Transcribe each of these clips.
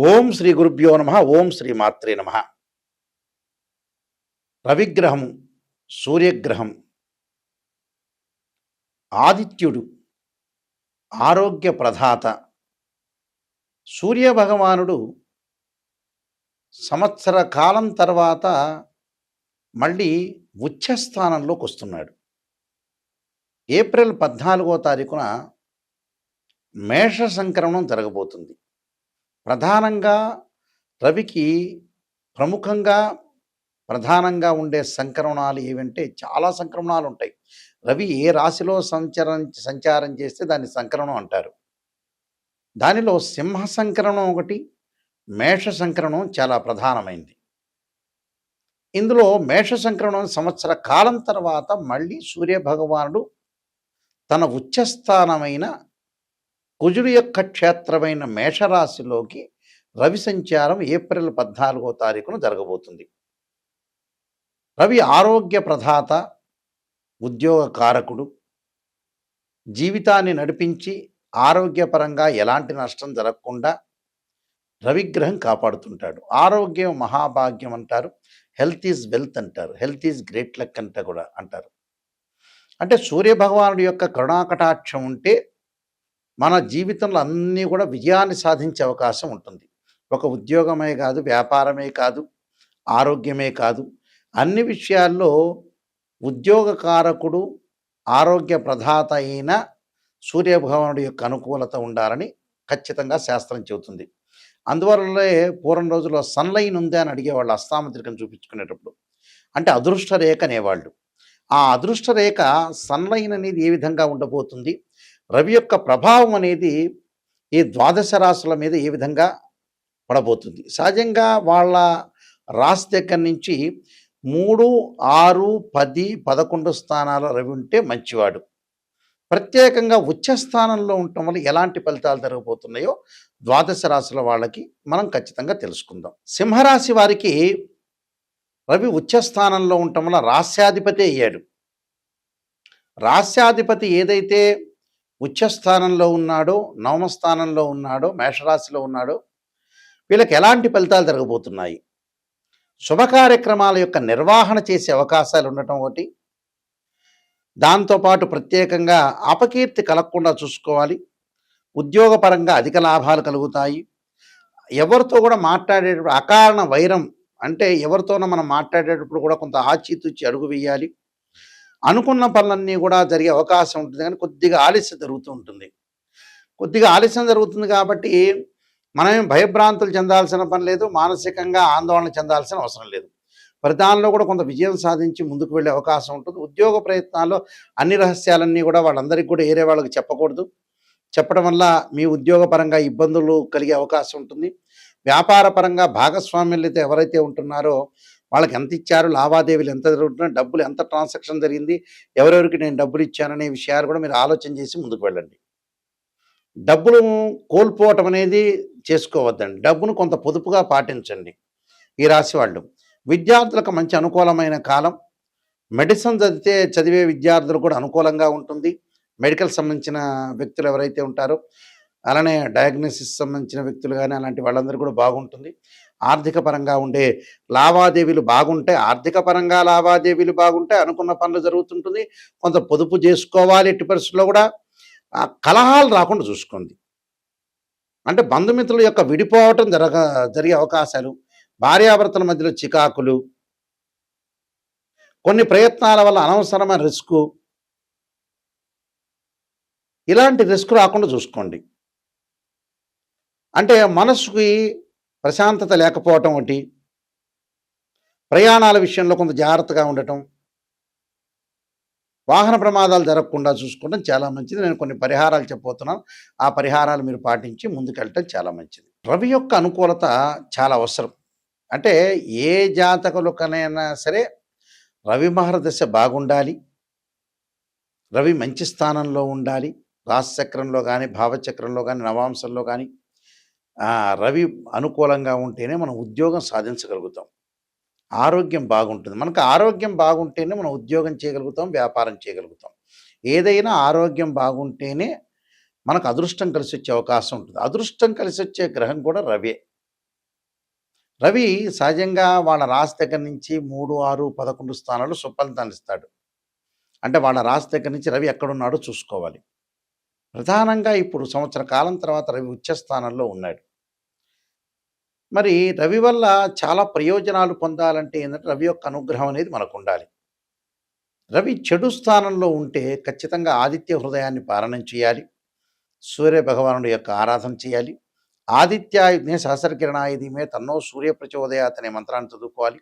ఓం శ్రీ గురుభ్యో నమ. ఓం శ్రీ మాత్రే నమ. రవిగ్రహము, సూర్యగ్రహం, ఆదిత్యుడు, ఆరోగ్య ప్రదాత. సూర్యభగవానుడు సంవత్సర కాలం తర్వాత మళ్ళీ ఉచ్చస్థానంలోకి వస్తున్నాడు. ఏప్రిల్ 14వ తారీఖున మేష సంక్రమణం జరగబోతుంది. ప్రధానంగా రవికి ప్రధానంగా ఉండే సంక్రమణాలు ఏవంటే చాలా సంక్రమణాలు ఉంటాయి. రవి ఏ రాశిలో సంచారం చేస్తే దాన్ని సంక్రమణం అంటారు. దానిలో సింహ సంక్రమణం ఒకటి, మేష సంక్రమణం చాలా ప్రధానమైంది. ఇందులో మేష సంక్రమణం సంవత్సర కాలం తర్వాత మళ్ళీ సూర్యభగవానుడు తన ఉచ్చస్థానమైన కుజుడు యొక్క క్షేత్రమైన మేషరాశిలోకి రవి సంచారం ఏప్రిల్ 14వ తారీఖున జరగబోతుంది. రవి ఆరోగ్య ప్రదాత, ఉద్యోగ కారకుడు, జీవితాన్ని నడిపించి ఆరోగ్యపరంగా ఎలాంటి నష్టం జరగకుండా రవిగ్రహం కాపాడుతుంటాడు. ఆరోగ్యం మహాభాగ్యం అంటారు, హెల్త్ ఈజ్ వెల్త్ అంటారు, హెల్త్ ఈజ్ గ్రేట్ లక్ అంట కూడా అంటారు. అంటే సూర్యభగవానుడి యొక్క కరుణాకటాక్షం ఉంటే మన జీవితంలో అన్నీ కూడా విజయాన్ని సాధించే అవకాశం ఉంటుంది. ఒక ఉద్యోగమే కాదు, వ్యాపారమే కాదు, ఆరోగ్యమే కాదు, అన్ని విషయాల్లో ఉద్యోగకారకుడు, ఆరోగ్య ప్రదాత అయిన సూర్యభగవానుడి యొక్క అనుకూలత ఉండాలని ఖచ్చితంగా శాస్త్రం చెబుతుంది. అందువల్లే పూర్వం రోజుల్లో సన్లైన్ ఉందా అని అడిగేవాళ్ళు అస్తాముద్రికను చూపించుకునేటప్పుడు. అంటే అదృష్ట రేఖ అనేవాళ్ళు. ఆ అదృష్ట రేఖ సన్లైన్ అనేది ఏ విధంగా ఉండబోతుంది, రవి యొక్క ప్రభావం అనేది ఈ ద్వాదశ రాశుల మీద ఏ విధంగా పడబోతుంది. సహజంగా వాళ్ళ రాశి దగ్గర నుంచి 3, 6, 10, 11 స్థానాల రవి ఉంటే మంచివాడు. ప్రత్యేకంగా ఉచ్చస్థానంలో ఉండటం వల్ల ఎలాంటి ఫలితాలు జరగబోతున్నాయో ద్వాదశ రాశుల వాళ్ళకి మనం ఖచ్చితంగా తెలుసుకుందాం. సింహరాశి వారికి రవి ఉచ్చస్థానంలో ఉండటం వల్ల రాస్యాధిపతి అయ్యాడు. రాస్యాధిపతి ఏదైతే ఉచ్చస్థానంలో ఉన్నాడో, నవమ స్థానంలో ఉన్నాడో, మేషరాశిలో ఉన్నాడో వీళ్ళకి ఎలాంటి ఫలితాలు జరగబోతున్నాయి. శుభ కార్యక్రమాల యొక్క నిర్వహణ చేసే అవకాశాలు ఉండటం ఒకటి, దాంతోపాటు ప్రత్యేకంగా అపకీర్తి కలగకుండా చూసుకోవాలి. ఉద్యోగపరంగా అధిక లాభాలు కలుగుతాయి. ఎవరితో కూడా మాట్లాడేటప్పుడు అకారణ వైరం, అంటే ఎవరితోనో మనం మాట్లాడేటప్పుడు కూడా కొంత ఆచితూచి అడుగు వేయాలి. అనుకున్న పనులన్నీ కూడా జరిగే అవకాశం ఉంటుంది, కానీ కొద్దిగా ఆలస్యం జరుగుతుంది కాబట్టి మనమేం భయభ్రాంతులు చెందాల్సిన పని లేదు, మానసికంగా ఆందోళన చెందాల్సిన అవసరం లేదు. ప్రధానంలో కూడా కొంత విజయం సాధించి ముందుకు వెళ్ళే అవకాశం ఉంటుంది. ఉద్యోగ ప్రయత్నాల్లో అన్ని రహస్యాలన్నీ కూడా వాళ్ళందరికీ కూడా ఏరే వాళ్ళకి చెప్పకూడదు. చెప్పడం వల్ల మీ ఉద్యోగపరంగా ఇబ్బందులు కలిగే అవకాశం ఉంటుంది. వ్యాపార పరంగా భాగస్వామ్యులైతే ఎవరైతే ఉంటున్నారో వాళ్ళకి ఎంత ఇచ్చారు, లావాదేవీలు ఎంత జరుగుతున్నాయి, డబ్బులు ఎంత ట్రాన్సాక్షన్ జరిగింది, ఎవరెవరికి నేను డబ్బులు ఇచ్చాననే విషయాలు కూడా మీరు ఆలోచన చేసి ముందుకు వెళ్ళండి. డబ్బులు కోల్పోవటం అనేది చేసుకోవద్దండి. డబ్బును కొంత పొదుపుగా పాటించండి. ఈ రాశి వాళ్ళు విద్యార్థులకు మంచి అనుకూలమైన కాలం. మెడిసిన్ చదివే విద్యార్థులు కూడా అనుకూలంగా ఉంటుంది. మెడికల్ సంబంధించిన వ్యక్తులు ఎవరైతే ఉంటారో, అలానే డయాగ్నోసిస్ సంబంధించిన వ్యక్తులు కానీ అలాంటి వాళ్ళందరూ కూడా బాగుంటుంది. ఆర్థిక పరంగా ఉండే లావాదేవీలు బాగుంటే అనుకున్న పనులు జరుగుతుంటుంది. కొంత పొదుపు చేసుకోవాలి. ఎట్టి పరిస్థితుల్లో కూడా కలహాలు రాకుండా చూసుకోండి. అంటే బంధుమిత్రుల యొక్క విడిపోవటం జరిగే అవకాశాలు, భార్యాభర్తల మధ్యలో చికాకులు, కొన్ని ప్రయత్నాల వల్ల అనవసరమైన రిస్కు, ఇలాంటి రిస్క్ రాకుండా చూసుకోండి. అంటే మనసుకి ప్రశాంతత లేకపోవటం ఒకటి, ప్రయాణాల విషయంలో కొంత జాగ్రత్తగా ఉండటం, వాహన ప్రమాదాలు జరగకుండా చూసుకోవడం చాలా మంచిది. నేను కొన్ని పరిహారాలు చెప్పబోతున్నాను. ఆ పరిహారాలు మీరు పాటించి ముందుకెళ్ళటం చాలా మంచిది. రవి యొక్క అనుకూలత చాలా అవసరం. అంటే ఏ జాతకులకనైనా సరే రవి మహర్దశ బాగుండాలి, రవి మంచి స్థానంలో ఉండాలి. రాశిచక్రంలో కానీ, భావచక్రంలో కానీ, నవాంశంలో కానీ రవి అనుకూలంగా ఉంటేనే మనం ఉద్యోగం సాధించగలుగుతాం. ఆరోగ్యం బాగుంటుంది. మనకు ఆరోగ్యం బాగుంటేనే మనం ఉద్యోగం చేయగలుగుతాం, వ్యాపారం చేయగలుగుతాం. ఏదైనా ఆరోగ్యం బాగుంటేనే మనకు అదృష్టం కలిసి వచ్చే అవకాశం ఉంటుంది. అదృష్టం కలిసి వచ్చే గ్రహం కూడా రవే. రవి సహజంగా వాళ్ళ రాశి దగ్గర నుంచి 3, 6, 11 స్థానాలు సుఫలితాన్ని ఇస్తాడు. అంటే వాళ్ళ రాశి దగ్గర నుంచి రవి ఎక్కడున్నాడో చూసుకోవాలి. ప్రధానంగా ఇప్పుడు సంవత్సర కాలం తర్వాత రవి ఉచ్చ స్థానంలో ఉన్నాడు. మరి రవి వల్ల చాలా ప్రయోజనాలు పొందాలంటే ఏంటంటే రవి యొక్క అనుగ్రహం అనేది మనకుండాలి. రవి చెడు స్థానంలో ఉంటే ఖచ్చితంగా ఆదిత్య హృదయాన్ని పారణం చేయాలి. సూర్య భగవానుడి యొక్క ఆరాధన చేయాలి. ఆదిత్యాయుధే సహస్రకిరణాయుధిమే తన్నో సూర్య ప్రచోదయాత్ అనే మంత్రాన్ని చదువుకోవాలి.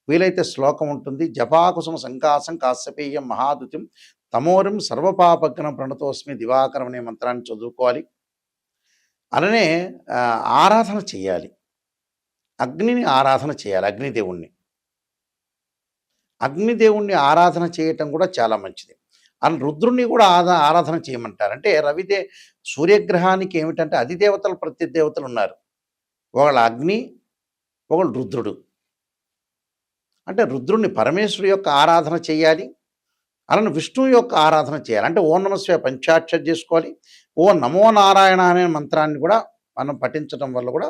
వీలైతే శ్లోకం ఉంటుంది. జపాకుసుమ సంకాసం కాశ్యపేయం మహాదుతిం తమోరిం సర్వపాపగ్నం ప్రణతోస్మి దివాకరం అనే మంత్రాన్ని చదువుకోవాలి. అలానే ఆరాధన చేయాలి. అగ్నిని ఆరాధన చేయాలి. అగ్నిదేవుణ్ణి ఆరాధన చేయటం కూడా చాలా మంచిది. అలా రుద్రుణ్ణి కూడా ఆరాధన చేయమంటారు. అంటే సూర్యగ్రహానికి ఏమిటంటే అధిదేవతలు ప్రత్యదేవతలు ఉన్నారు. ఒకళ్ళు అగ్ని, ఒకళ్ళు రుద్రుడు. అంటే రుద్రుణ్ణి పరమేశ్వరుడు యొక్క ఆరాధన చేయాలి. అలానే విష్ణువు యొక్క ఆరాధన చేయాలి. అంటే ఓం నమఃశివాయ పంచాక్షరి చేసుకోవాలి. ఓం నమో నారాయణ అనే మంత్రాన్ని కూడా మనం పఠించడం వల్ల కూడా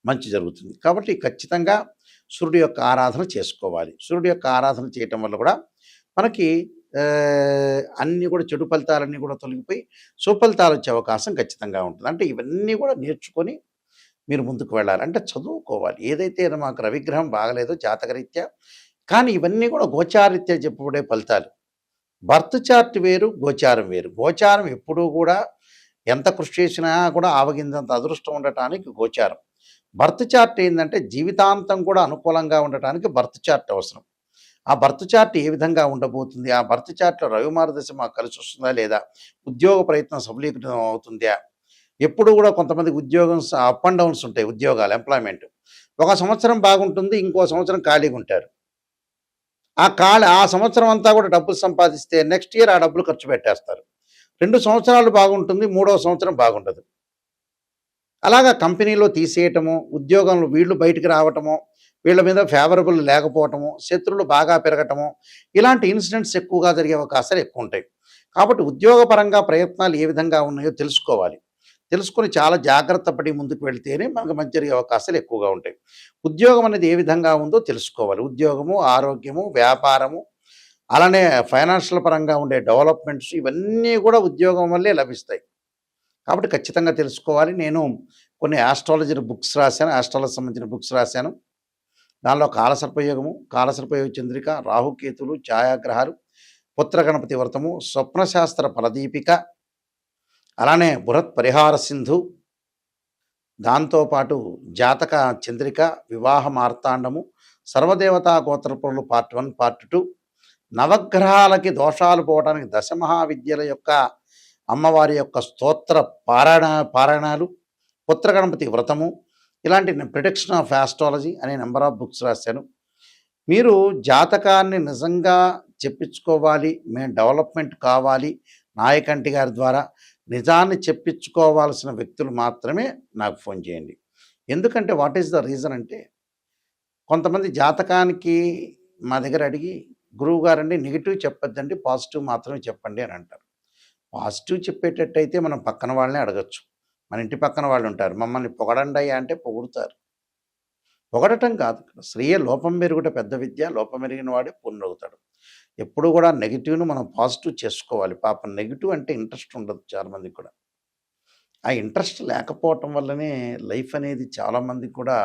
మంచి జరుగుతుంది. కాబట్టి ఖచ్చితంగా సూర్యుడి యొక్క ఆరాధన చేసుకోవాలి. సూర్యుడి యొక్క ఆరాధన చేయటం వల్ల కూడా మనకి అన్నీ కూడా చెడు ఫలితాలన్నీ కూడా తొలగిపోయి సుఫలితాలు వచ్చే అవకాశం ఖచ్చితంగా ఉంటుంది. అంటే ఇవన్నీ కూడా నేర్చుకొని మీరు ముందుకు వెళ్ళాలి. అంటే చదువుకోవాలి. ఏదైతే మాకు రవిగ్రహం బాగలేదో జాతకరీత్యా, కానీ ఇవన్నీ కూడా గోచారరీత్యా చెప్పబడే ఫలితాలు. బర్త్ చార్ట్ వేరు, గోచారం వేరు. గోచారం ఎప్పుడూ కూడా ఎంత కృషి చేసినా కూడా ఆవగింజంత అదృష్టం ఉండటానికి గోచారం. బర్త్ చార్ట్ ఏంటంటే జీవితాంతం కూడా అనుకూలంగా ఉండటానికి బర్త్ చార్ట్ అవసరం. ఆ బర్త్ చార్ట్ ఏ విధంగా ఉండబోతుంది, ఆ బర్త్ చార్ట్లో రవిమార దశ మాకు కలిసి వస్తుందా లేదా, ఉద్యోగ ప్రయత్నం సఫలీకృతం అవుతుందా, ఎప్పుడు కూడా కొంతమందికి ఉద్యోగం అప్ అండ్ డౌన్స్ ఉంటాయి. ఉద్యోగాలు ఎంప్లాయ్మెంట్ ఒక సంవత్సరం బాగుంటుంది, ఇంకో సంవత్సరం ఖాళీగా ఉంటారు. ఆ సంవత్సరం అంతా కూడా డబ్బులు సంపాదిస్తే నెక్స్ట్ ఇయర్ ఆ డబ్బులు ఖర్చు పెట్టేస్తారు. 2 సంవత్సరాలు బాగుంటుంది, 3వ సంవత్సరం బాగుండదు. అలాగా కంపెనీలో తీసేయటము, ఉద్యోగంలో వీళ్ళు బయటికి రావటము, వీళ్ళ మీద ఫేవరబుల్ లేకపోవటము, శత్రువులు బాగా పెరగటము, ఇలాంటి ఇన్సిడెంట్స్ ఎక్కువగా జరిగే అవకాశాలు ఎక్కువ ఉంటాయి. కాబట్టి ఉద్యోగపరంగా ప్రయత్నాలు ఏ విధంగా ఉన్నాయో తెలుసుకోవాలి. తెలుసుకొని చాలా జాగ్రత్త పడి ముందుకు వెళ్తేనే మనకు మంచి జరిగే అవకాశాలు ఎక్కువగా ఉంటాయి. ఉద్యోగం అనేది ఏ విధంగా ఉందో తెలుసుకోవాలి. ఉద్యోగము, ఆరోగ్యము, వ్యాపారము, అలానే ఫైనాన్షియల్ పరంగా ఉండే డెవలప్మెంట్స్ ఇవన్నీ కూడా ఉద్యోగం వల్లే లభిస్తాయి. కాబట్టి ఖచ్చితంగా తెలుసుకోవాలి. నేను కొన్ని ఆస్ట్రాలజీ బుక్స్ రాశాను. ఆస్ట్రాలజీ సంబంధించిన బుక్స్ రాశాను. దానిలో కాలసర్పయోగము, కాలసర్పయోగ చంద్రిక, రాహుకేతులు, ఛాయాగ్రహాలు, పుత్ర గణపతి వ్రతము, స్వప్నశాస్త్ర ఫలదీపిక, అలానే బృహత్ పరిహార సింధు, దాంతోపాటు జాతక చంద్రిక, వివాహ మార్తాండము, సర్వదేవతా గోత్రపురులు పార్ట్ 1, పార్ట్ 2, నవగ్రహాలకి దోషాలు పోవడానికి దశమహావిద్యల యొక్క అమ్మవారి యొక్క స్తోత్ర పారాయణాలు, పుత్ర గణపతి వ్రతము, ఇలాంటి ప్రిడిక్షన్ ఆఫ్ ఆస్ట్రాలజీ అనే నెంబర్ ఆఫ్ బుక్స్ రాశాను. మీరు జాతకాన్ని నిజంగా చెప్పించుకోవాలి, మేము డెవలప్మెంట్ కావాలి నాయకంటి గారి ద్వారా నిజాన్ని చెప్పించుకోవాల్సిన వ్యక్తులు మాత్రమే నాకు ఫోన్ చేయండి. ఎందుకంటే వాట్ ఈస్ ద రీజన్ అంటే, కొంతమంది జాతకానికి మా దగ్గర అడిగి గురువు గారండి నెగిటివ్ చెప్పొద్దండి, పాజిటివ్ మాత్రమే చెప్పండి అని అంటారు. పాజిటివ్ చెప్పేటట్టయితే మనం పక్కన వాళ్ళనే అడగచ్చు. మన ఇంటి పక్కన వాళ్ళు ఉంటారు, మమ్మల్ని పొగడండి అంటే పొగుడుతారు. పొగడటం కాదు, స్త్రీయ లోపం మెరుగుట పెద్ద విద్య, లోపం మెరిగిన వాడే పూర్ణవుతాడు. ఎప్పుడు కూడా నెగిటివ్ను మనం పాజిటివ్ చేసుకోవాలి. పాపం నెగిటివ్ అంటే ఇంట్రెస్ట్ ఉండదు చాలామందికి కూడా. ఆ ఇంట్రెస్ట్ లేకపోవటం వల్లనే లైఫ్ అనేది చాలామందికి కూడా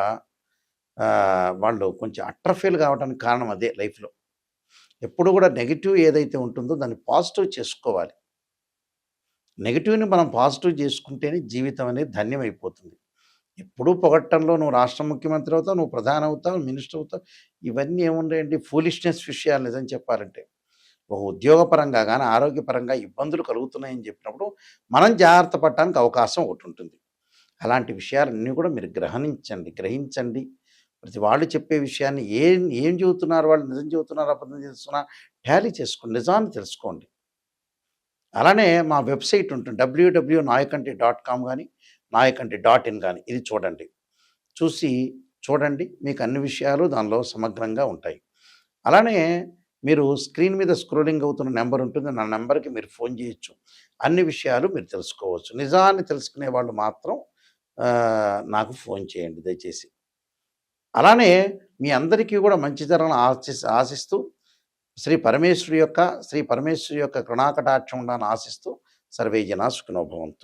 వాళ్ళు కొంచెం అట్రఫీల్ కావడానికి కారణం అదే లైఫ్లో. ఎప్పుడు కూడా నెగిటివ్ ఏదైతే ఉంటుందో దాన్ని పాజిటివ్ చేసుకోవాలి. నెగిటివ్ని మనం పాజిటివ్ చేసుకుంటేనే జీవితం అనేది ధన్యమైపోతుంది. ఎప్పుడూ పొగట్టంలో నువ్వు రాష్ట్ర ముఖ్యమంత్రి అవుతావు, నువ్వు ప్రధాని అవుతావు, మినిస్టర్ అవుతావు, ఇవన్నీ ఏముంటాయండి ఫూలిష్నెస్ విషయాలు. నిజం చెప్పాలంటే ఒక ఉద్యోగపరంగా కానీ ఆరోగ్యపరంగా ఇబ్బందులు కలుగుతున్నాయని చెప్పినప్పుడు మనం జాగ్రత్త పడటానికి అవకాశం ఒకటి ఉంటుంది. అలాంటి విషయాలన్నీ కూడా మీరు గ్రహించండి. ప్రతి వాళ్ళు చెప్పే విషయాన్ని ఏం చెబుతున్నారు, వాళ్ళు నిజం చెబుతున్నారు, అబద్ధం చేస్తున్నారు, టాలీ చేసుకోండి, నిజాన్ని తెలుసుకోండి. అలానే మా వెబ్సైట్ ఉంటుంది www.nayakanti.com కానీ nayakanti.in కానీ, ఇది చూడండి, మీకు అన్ని విషయాలు దానిలో సమగ్రంగా ఉంటాయి. అలానే మీరు స్క్రీన్ మీద స్క్రోలింగ్ అవుతున్న నెంబర్ ఉంటుంది, నా నెంబర్కి మీరు ఫోన్ చేయొచ్చు. అన్ని విషయాలు మీరు తెలుసుకోవచ్చు. నిజాన్ని తెలుసుకునే వాళ్ళు మాత్రం నాకు ఫోన్ చేయండి దయచేసి. అలానే మీ అందరికీ కూడా మంచి జరగాలని ఆశిస్తూ శ్రీ పరమేశ్వరి యొక్క కరుణాకటాక్షం ఉండాలని ఆశిస్తూ సర్వే జనా సుఖినో భవంతు.